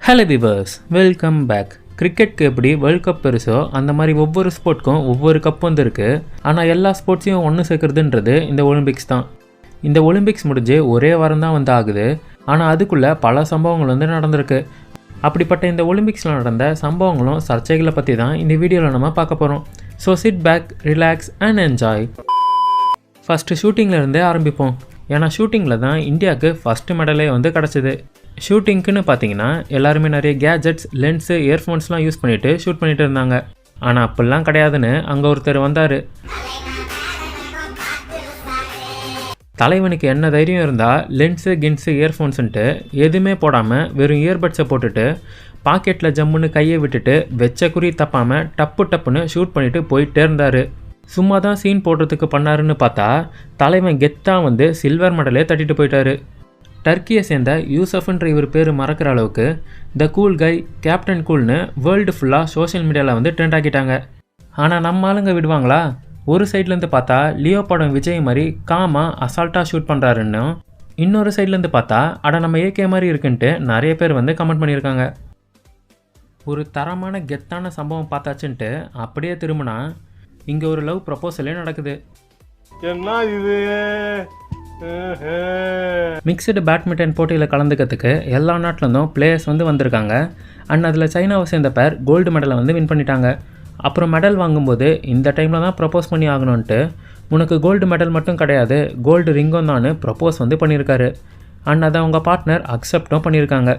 Hello viewers, welcome back. கிரிக்கெட்க்கு எப்படி world cup பெருசோ அந்த மாதிரி ஒவ்வொரு ஸ்போர்ட்க்கும் ஒவ்வொரு கப் வந்து இருக்குது. ஆனால் எல்லா ஸ்போர்ட்ஸையும் ஒன்று சேர்க்குறதுன்றது இந்த ஒலிம்பிக்ஸ் தான். இந்த ஒலிம்பிக்ஸ் முடிஞ்சு ஒரே வாரம் தான் வந்து ஆகுது. ஆனால் அதுக்குள்ளே பல சம்பவங்கள் வந்து நடந்திருக்கு. அப்படிப்பட்ட இந்த ஒலிம்பிக்ஸில் நடந்த சம்பவங்களும் சர்ச்சைகளை பற்றி தான் இந்த வீடியோவில் நம்ம பார்க்க போகிறோம். So sit back, relax and enjoy. First ஷூட்டிங்லேருந்தே ஆரம்பிப்போம். ஏன்னா ஷூட்டிங்கில் தான் இந்தியாவுக்கு ஃபஸ்ட்டு மெடலே வந்து கிடச்சிது. ஷூட்டிங்க்குன்னு பார்த்தீங்கன்னா எல்லாருமே நிறைய கேஜெட்ஸ், லென்ஸு, இயர்ஃபோன்ஸ்லாம் யூஸ் பண்ணிவிட்டு ஷூட் பண்ணிகிட்டு இருந்தாங்க. ஆனால் அப்படிலாம் கிடையாதுன்னு அங்கே ஒருத்தர் வந்தார். தலைவனுக்கு என்ன தைரியம் இருந்தால் லென்ஸு, கின்ஸு, இயர்ஃபோன்ஸுன்ட்டு எதுவுமே போடாமல் வெறும் இயர்பட்ஸை போட்டுட்டு பாக்கெட்டில் ஜம்முன்னு கையை விட்டுட்டு வெச்ச குறி தப்பாமல் டப்பு டப்புன்னு ஷூட் பண்ணிவிட்டு போயிட்டே இருந்தார். சும்மா தான் சீன் போடுறதுக்கு பண்ணாருன்னு பார்த்தா தலைவன் கெத்தாக வந்து சில்வர் மெடலே தட்டிட்டு போயிட்டாரு. டர்க்கியை சேர்ந்த யூசஃப்ன்ற இவர் பேர் மறக்கிற அளவுக்கு த கூல் கை, கேப்டன் கூல்னு வேர்ல்டு ஃபுல்லாக சோஷியல் மீடியாவில் வந்து ட்ரெண்ட் ஆக்கிட்டாங்க. ஆனால் நம்ம ஆளுங்க விடுவாங்களா? ஒரு சைட்லேருந்து பார்த்தா லியோ படம் விஜய் மாதிரி காமா அசால்ட்டாக ஷூட் பண்ணுறாருன்னு, இன்னொரு சைட்லேருந்து பார்த்தா அட நம்ம ஏகே மாதிரி இருக்குன்ட்டு நிறைய பேர் வந்து கமெண்ட் பண்ணியிருக்காங்க. ஒரு தரமான கெத்தான சம்பவம் பார்த்தாச்சுன்ட்டு அப்படியே திரும்பினா இங்கே ஒரு லவ் ப்ரப்போசலே நடக்குது. என்ன இது? மிக்சடு பேட்மிண்டன் போட்டியில் கலந்துக்கிறதுக்கு எல்லா நாட்டிலேருந்தும் பிளேயர்ஸ் வந்து வந்திருக்காங்க. அண்ட் அதில் சைனாவை சேர்ந்த பேர் கோல்டு மெடலை வந்து வின் பண்ணிட்டாங்க. அப்புறம் மெடல் வாங்கும்போது இந்த டைமில் தான் ப்ரப்போஸ் பண்ணி ஆகணுன்ட்டு உனக்கு கோல்டு மெடல் மட்டும் கிடையாது, கோல்டு ரிங்கும் தான் ப்ரப்போஸ் வந்து பண்ணியிருக்காரு. அண்ட் அதை அவங்க பார்ட்னர் அக்செப்டும் பண்ணியிருக்காங்க.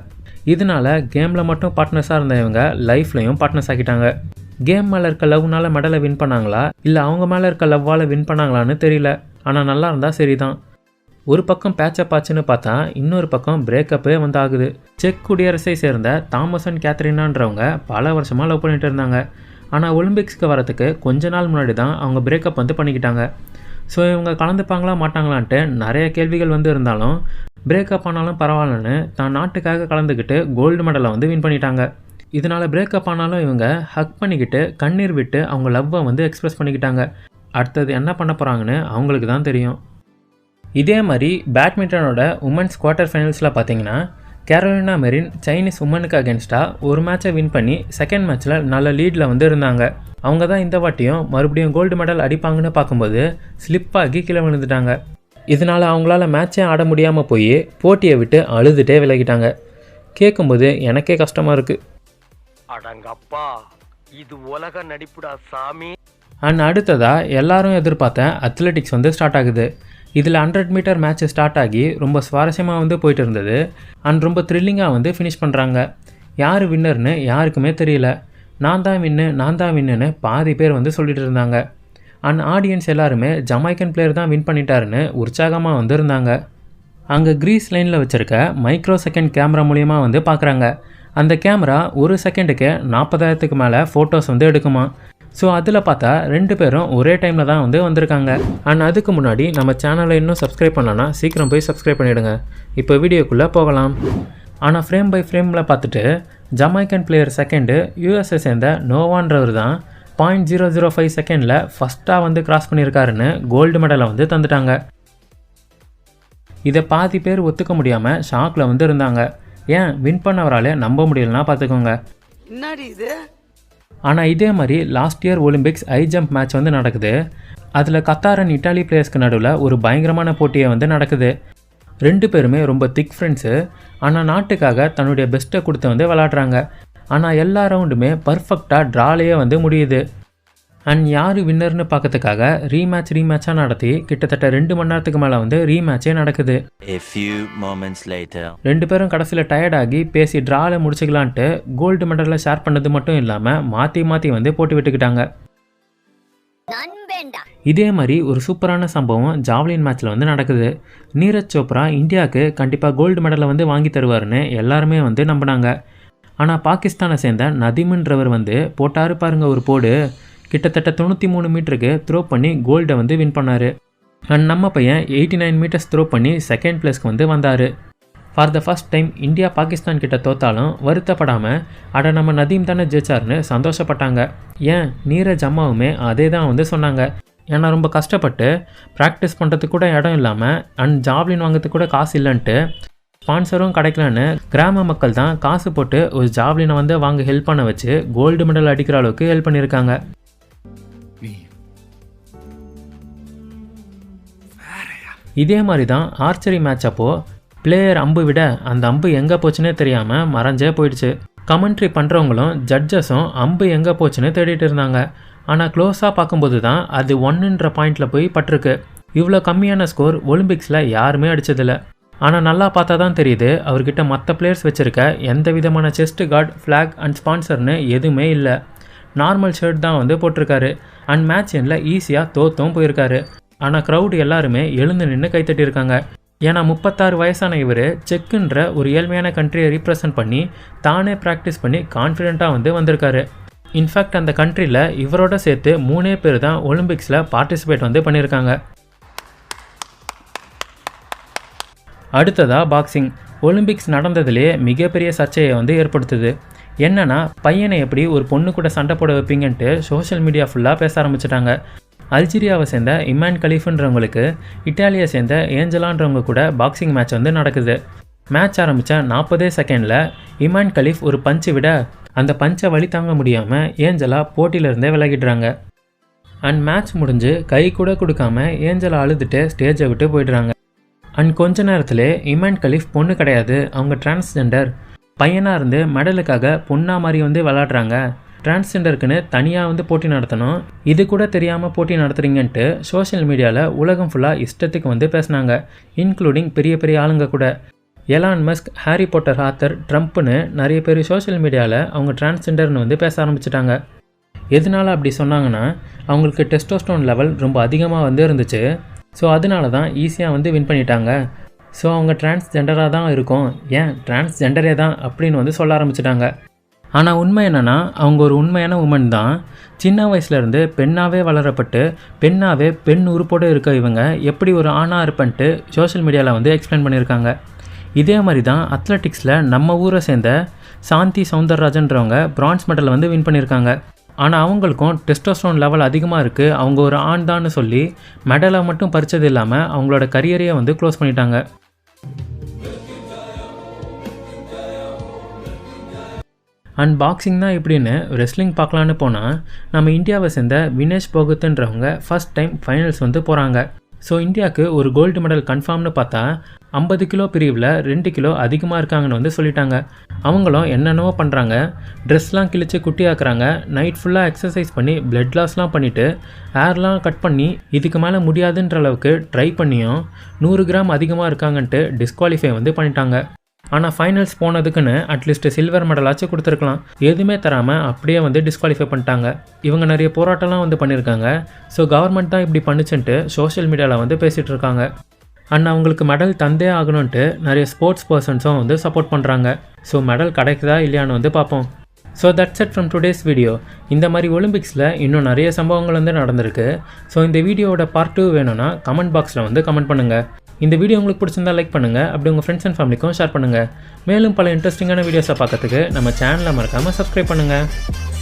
இதனால கேமில் மட்டும் பார்ட்னர்ஸாக இருந்த இவங்க லைஃப்லையும் பார்ட்னர்ஸ் ஆக்கிட்டாங்க. கேம் மேலே இருக்க லவ்னால மெடலை வின் பண்ணாங்களா இல்லை அவங்க மேலே இருக்க லவ்வால் வின் பண்ணாங்களான்னு தெரியல. ஆனால் நல்லா இருந்தால் சரி தான். ஒரு பக்கம் பேச்சப் ஆச்சுன்னு பார்த்தா இன்னொரு பக்கம் பிரேக்கப்பே வந்து ஆகுது. செக் குடியரசை சேர்ந்த தாமஸ் அண்ட் கேத்ரினான்றவங்க பல வருஷமாக லவ் பண்ணிட்டு இருந்தாங்க. ஆனால் ஒலிம்பிக்ஸ்க்கு வரத்துக்கு கொஞ்ச நாள் முன்னாடி தான் அவங்க பிரேக்கப் வந்து பண்ணிக்கிட்டாங்க. ஸோ இவங்க கலந்துப்பாங்களா மாட்டாங்களான்ட்டு நிறைய கேள்விகள் வந்து இருந்தாலும் பிரேக்கப் ஆனாலும் பரவாயில்லன்னு தான் நாட்டுக்காக கலந்துக்கிட்டு கோல்டு மெடலை வந்து வின் பண்ணிட்டாங்க. இதனால் பிரேக்கப் ஆனாலும் இவங்க ஹக் பண்ணிக்கிட்டு கண்ணீர் விட்டு அவங்க லவ்வை வந்து எக்ஸ்ப்ரெஸ் பண்ணிக்கிட்டாங்க. அடுத்தது என்ன பண்ண போகிறாங்கன்னு அவங்களுக்கு தான் தெரியும். இதே மாதிரி பேட்மிண்டனோட உமன்ஸ் குவார்ட்டர் ஃபைனல்ஸில் பார்த்தீங்கன்னா கேரோலினா மெரின் சைனீஸ் உமனுக்கு அகேன்ஸ்டாக ஒரு மேட்சை வின் பண்ணி செகண்ட் மேட்ச்சில் நல்ல லீடில் வந்து இருந்தாங்க. அவங்க தான் இந்த வாட்டியும் மறுபடியும் கோல்டு மெடல் அடிப்பாங்கன்னு பார்க்கும்போது ஸ்லிப்பாகி கீழே விழுந்துட்டாங்க. இதனால் அவங்களால மேட்சே ஆட முடியாமல் போய் போட்டியை விட்டு அழுதுகிட்டே விலகிட்டாங்க. கேட்கும்போது எனக்கே கஷ்டமாக இருக்குது. அடங்கப்பா, இது உலக நடிப்புடா சாமி. அண்ட் அடுத்ததாக எல்லாரும் எதிர்பார்த்த அத்லெட்டிக்ஸ் வந்து ஸ்டார்ட் ஆகுது. இதில் 100 மீட்டர் மேட்ச் ஸ்டார்ட் ஆகி ரொம்ப சுவாரஸ்யமாக வந்து போயிட்டு இருந்தது. அண்ட் ரொம்ப த்ரில்லிங்காக வந்து ஃபினிஷ் பண்ணுறாங்க. யார் வின்னர்னு யாருக்குமே தெரியல. நான் தான் வின்னுன்னு பாதி பேர் வந்து சொல்லிட்டு இருந்தாங்க. அண்ட் ஆடியன்ஸ் எல்லாருமே ஜமைக்கன் பிளேயர் தான் வின் பண்ணிட்டாருன்னு உற்சாகமாக வந்து இருந்தாங்க. அங்கே கிரீஸ் லைனில் வச்சுருக்க மைக்ரோ செகண்ட் கேமரா மூலிமா வந்து பார்க்குறாங்க. அந்த கேமரா ஒரு செகண்டுக்கு 40,000க்கு மேலே ஃபோட்டோஸ் வந்து எடுக்குமா. ஸோ அதில் பார்த்தா 2 பேரும் ஒரே டைமில் தான் வந்து வந்திருக்காங்க. அண்ட் அதுக்கு முன்னாடி நம்ம சேனலை இன்னும் சப்ஸ்கிரைப் பண்ணலன்னா சீக்கிரம் போய் சப்ஸ்கிரைப் பண்ணிவிடுங்க. இப்போ வீடியோக்குள்ளே போகலாம். ஆனால் ஃப்ரேம் பை ஃப்ரேமில் பார்த்துட்டு ஜமைக்கன் பிளேயர் செகண்டு யூஎஸ்ஏ சேர்ந்த நோவான்றவர் தான் 0.005 செகண்டில் ஃபஸ்ட்டாக வந்து கிராஸ் பண்ணியிருக்காருன்னு கோல்டு மெடலை வந்து தந்துட்டாங்க. இதை பாதி பேர் ஒத்துக்க முடியாமல் ஷாக்கில் வந்து இருந்தாங்க. ஏன் வின் பண்ணவராலே நம்ப முடியலன்னா பார்த்துக்கோங்க. ஆனால் இதே மாதிரி last year Olympics high jump match வந்து நடக்குது. அதில் கத்தார் அண்ட் இட்டாலி பிளேயர்ஸ்க்கு நடுவில் ஒரு பயங்கரமான போட்டியை வந்து நடக்குது. 2 பேருமே ரொம்ப திக் ஃப்ரெண்ட்ஸு. ஆனால் நாட்டுக்காக தன்னுடைய பெஸ்ட்டை கொடுத்து வந்து விளாட்றாங்க. ஆனால் எல்லா ரவுண்டுமே பர்ஃபெக்டாக ட்ராலேயே வந்து முடியுது. அண்ட் யார் வின்னர்னு பார்க்கறதுக்காக ரீமேட்சாக நடத்தி கிட்டத்தட்ட 2 மணி நேரத்துக்கு மேலே வந்து ரீமேட்சே நடக்குது. 2 பேரும் கடைசியில் டயர்டாகி பேசி ட்ராவில் முடிச்சுக்கலான்ட்டு கோல்டு மெடலில் ஷேர் பண்ணது மட்டும் இல்லாமல் மாற்றி வந்து போட்டு விட்டுக்கிட்டாங்க. இதே மாதிரி ஒரு சூப்பரான சம்பவம் ஜாவ்லின் மேட்ச்சில் வந்து நடக்குது. நீரஜ் சோப்ரா இந்தியாவுக்கு கண்டிப்பாக கோல்டு மெடலை வந்து வாங்கி தருவார்னு எல்லாருமே வந்து நம்பினாங்க. ஆனால் பாகிஸ்தானை சேர்ந்த நதீம்ன்றவர் வந்து போட்டாரு பாருங்க ஒரு போடு. கிட்டத்தட்ட 93 மீட்டருக்கு த்ரோ பண்ணி கோல்டை வந்து வின் பண்ணார். அண்ட் நம்ம பையன் 89 மீட்டர்ஸ் த்ரோ பண்ணி செகண்ட் பிளேஸ்க்கு வந்து வந்தார். For the first time India Pakistan கிட்ட தோத்தாலும் வருத்தப்படாமல் அட நம்ம நதீம் தானே ஜெயிச்சார்னு சந்தோஷப்பட்டாங்க. ஏன் நீரஜ் அம்மாவுமே அதே தான் வந்து சொன்னாங்க. ஏன்னா ரொம்ப கஷ்டப்பட்டு ப்ராக்டிஸ் பண்ணுறதுக்கு கூட இடம் இல்லாமல் அண்ட் ஜாவ்லின் வாங்கிறதுக்கு கூட காசு இல்லைன்ட்டு ஸ்பான்சரும் கிடைக்கலன்னு கிராம மக்கள் தான் காசு போட்டு ஒரு ஜாவ்லினை வந்து வாங்க ஹெல்ப் பண்ண வச்சு கோல்டு மெடல் அடிக்கிற அளவுக்கு ஹெல்ப் பண்ணியிருக்காங்க. இதே மாதிரி தான் ஆர்ச்சரி மேட்ச் அப்போது பிளேயர் அம்பு விட அந்த அம்பு எங்கே போச்சுன்னே தெரியாமல் மறைஞ்சே போயிடுச்சு. கமெண்ட்ரி பண்ணுறவங்களும் ஜட்ஜஸும் அம்பு எங்கே போச்சுன்னு தேடிட்டு இருந்தாங்க. ஆனால் க்ளோஸாக பார்க்கும்போது தான் அது 1ன்ற பாயிண்டில் போய் பட்டிருக்கு. இவ்வளோ கம்மியான ஸ்கோர் ஒலிம்பிக்ஸில் யாருமே அடித்ததில்லை. ஆனால் நல்லா பார்த்தா தான் தெரியுது அவர்கிட்ட மற்ற பிளேயர்ஸ் வச்சுருக்க எந்த விதமான செஸ்ட் கார்டு, ஃப்ளாக் அண்ட் ஸ்பான்சர்னு எதுவுமே இல்லை. நார்மல் ஷர்ட் தான் வந்து போட்டிருக்காரு. அண்ட் மேட்ச் எண்ணில் ஈஸியாக தோத்தும் போயிருக்காரு. ஆனால் க்ரௌடு எல்லாருமே எழுந்து நின்று கைத்தட்டியிருக்காங்க. ஏன்னா 36 வயசான இவர் செக்குன்ற ஒரு ஏழ்மையான கண்ட்ரியை ரீப்ரசன்ட் பண்ணி தானே ப்ராக்டிஸ் பண்ணி கான்ஃபிடெண்ட்டாக வந்து வந்திருக்காரு. இன்ஃபேக்ட் அந்த கண்ட்ரியில் இவரோட சேர்த்து 3 பேர் தான் ஒலிம்பிக்ஸில் பார்ட்டிசிபேட் வந்து பண்ணியிருக்காங்க. அடுத்ததாக பாக்ஸிங். ஒலிம்பிக்ஸ் நடந்ததுலேயே மிகப்பெரிய சர்ச்சையை வந்து ஏற்படுத்துது. என்னன்னா பையனை எப்படி ஒரு பொண்ணு கூட சண்டை போட வைப்பீங்கன்ட்டு சோஷியல் மீடியா ஃபுல்லாக பேச ஆரம்பிச்சிட்டாங்க. அல்ஜீரியாவை சேர்ந்த இமான் கலீஃப்ன்றவங்களுக்கு இட்டாலியை சேர்ந்த ஏஞ்சலான்றவங்க கூட பாக்ஸிங் மேட்ச் வந்து நடக்குது. மேட்ச் ஆரம்பித்த 40 செகண்டில் இமான் கலீஃப் ஒரு பஞ்சு விட அந்த பஞ்சை வழி தாங்க முடியாமல் ஏஞ்சலா போட்டியிலிருந்தே விலகிடுறாங்க. அண்ட் மேட்ச் முடிஞ்சு கை கூட கொடுக்காம ஏஞ்சலா அழுதுட்டு ஸ்டேஜை விட்டு போயிடுறாங்க. அண்ட் கொஞ்ச நேரத்திலே இமான் கலீஃப் பொண்ணு கிடையாது, அவங்க டிரான்ஸ்ஜெண்டர், பையனாக இருந்து மெடலுக்காக பொண்ணா மாதிரி வந்து விளாடுறாங்க, டிரான்ஸ்ஜெண்டருக்குன்னு தனியாக வந்து போட்டி நடத்தணும், இது கூட தெரியாமல் போட்டி நடத்துறீங்கன்ட்டு சோஷியல் மீடியாவில் உலகம் ஃபுல்லாக இஷ்டத்துக்கு வந்து பேசினாங்க. இன்க்ளூடிங் பெரிய பெரிய ஆளுங்க கூட. Elon Musk, Harry Potter author, ட்ரம்ப்னு நிறைய பேர் சோஷியல் மீடியாவில் அவங்க டிரான்ஸ்ஜெண்டர்னு வந்து பேச ஆரம்பிச்சிட்டாங்க. எதனால் அப்படி சொன்னாங்கன்னா அவங்களுக்கு டெஸ்டோஸ்டரோன் லெவல் ரொம்ப அதிகமாக வந்து இருந்துச்சு. ஸோ அதனால தான் ஈஸியாக வந்து வின் பண்ணிட்டாங்க. ஸோ அவங்க டிரான்ஸ்ஜெண்டராக தான் இருக்கும், ஏன் டிரான்ஸ்ஜெண்டரே தான் அப்படின்னு வந்து சொல்ல ஆரம்பிச்சிட்டாங்க. ஆனால் உண்மை என்னென்னா அவங்க ஒரு உண்மையான உமன் தான். சின்ன வயசுலேருந்து பெண்ணாகவே வளரப்பட்டு பெண்ணாகவே பெண் உறுப்போடு இருக்க இவங்க எப்படி ஒரு ஆணாக இருப்பன்ட்டு சோஷியல் மீடியாவில் வந்து எக்ஸ்பிளைன் பண்ணியிருக்காங்க. இதே மாதிரி தான் அத்லெட்டிக்ஸில் நம்ம ஊரை சேர்ந்த சாந்தி சௌந்தரராஜன்றவங்க பிரான்ஸ் மெடல் வந்து வின் பண்ணியிருக்காங்க. ஆனால் அவங்களுக்கும் டெஸ்டோஸ்டரோன் லெவல் அதிகமாக இருக்குது, அவங்க ஒரு ஆண் தான்னு சொல்லி மெடலை மட்டும் பறிச்சது இல்லாமல் அவங்களோட கரியரையே வந்து க்ளோஸ் பண்ணிட்டாங்க. அண்ட் பாக்ஸிங் தான் இப்படின்னு ரெஸ்லிங் பார்க்கலான்னு போனால் நம்ம இந்தியாவை சேர்ந்த வினேஷ் போகத்துன்றவங்க ஃபஸ்ட் டைம் ஃபைனல்ஸ் வந்து போகிறாங்க. ஸோ இந்தியாவுக்கு ஒரு கோல்டு மெடல் கன்ஃபார்ம்னு பார்த்தா 50 கிலோ பிரிவில் 2 கிலோ அதிகமாக இருக்காங்கன்னு வந்து சொல்லிட்டாங்க. அவங்களும் என்னென்னவோ பண்ணுறாங்க, ட்ரெஸ்லாம் கிழிச்சு குட்டியாக்குறாங்க, நைட் ஃபுல்லாக எக்ஸசைஸ் பண்ணி பிளட் லாஸ்லாம் பண்ணிவிட்டு ஏர்லாம் கட் பண்ணி இதுக்கு மேலே முடியாதுன்ற அளவுக்கு ட்ரை பண்ணியும் 100 கிராம் அதிகமாக இருக்காங்கன்ட்டு டிஸ்குவாலிஃபை வந்து பண்ணிட்டாங்க. ஆனால் ஃபைனல்ஸ் போனதுக்குன்னு அட்லீஸ்ட் சில்வர் மெடலாச்சும் கொடுத்துருக்கலாம், எதுவுமே தராமல் அப்படியே வந்து டிஸ்குவாலிஃபை பண்ணிட்டாங்க. இவங்க நிறைய போராட்டம்லாம் வந்து பண்ணியிருக்காங்க. ஸோ கவர்மெண்ட் தான் இப்படி பண்ணுச்சுன்ட்டு சோஷியல் மீடியாவில் வந்து பேசிகிட்டு இருக்காங்க. அண்ட் அவங்களுக்கு மெடல் தந்தே ஆகணுன்ட்டு நிறைய ஸ்போர்ட்ஸ் பர்சன்ஸும் வந்து சப்போர்ட் பண்ணுறாங்க. ஸோ மெடல் கிடைக்குதா இல்லையான்னு வந்து பார்ப்போம். So that's it from today's video. இந்த மாதிரி ஒலிம்பிக்ஸில் இன்னும் நிறைய சம்பவங்கள் வந்து நடந்திருக்கு. ஸோ இந்த வீடியோவோட பார்ட் 2 வேணும்னா கமெண்ட் பாக்ஸில் வந்து கமெண்ட் பண்ணுங்கள். இந்த வீடியோ உங்களுக்கு பிடிச்சிருந்தா லைக் பண்ணுங்கள், அப்படி உங்கள் ஃப்ரெண்ட்ஸ் அண்ட் ஃபேமிலிக்கும் ஷேர் பண்ணுங்கள். மேலும் பல இன்ட்ரெஸ்டிங்கான வீடியோஸை பார்க்கறதுக்கு நம்ம சேனலை மறக்காமல் சப்ஸ்கிரைப் பண்ணுங்கள்.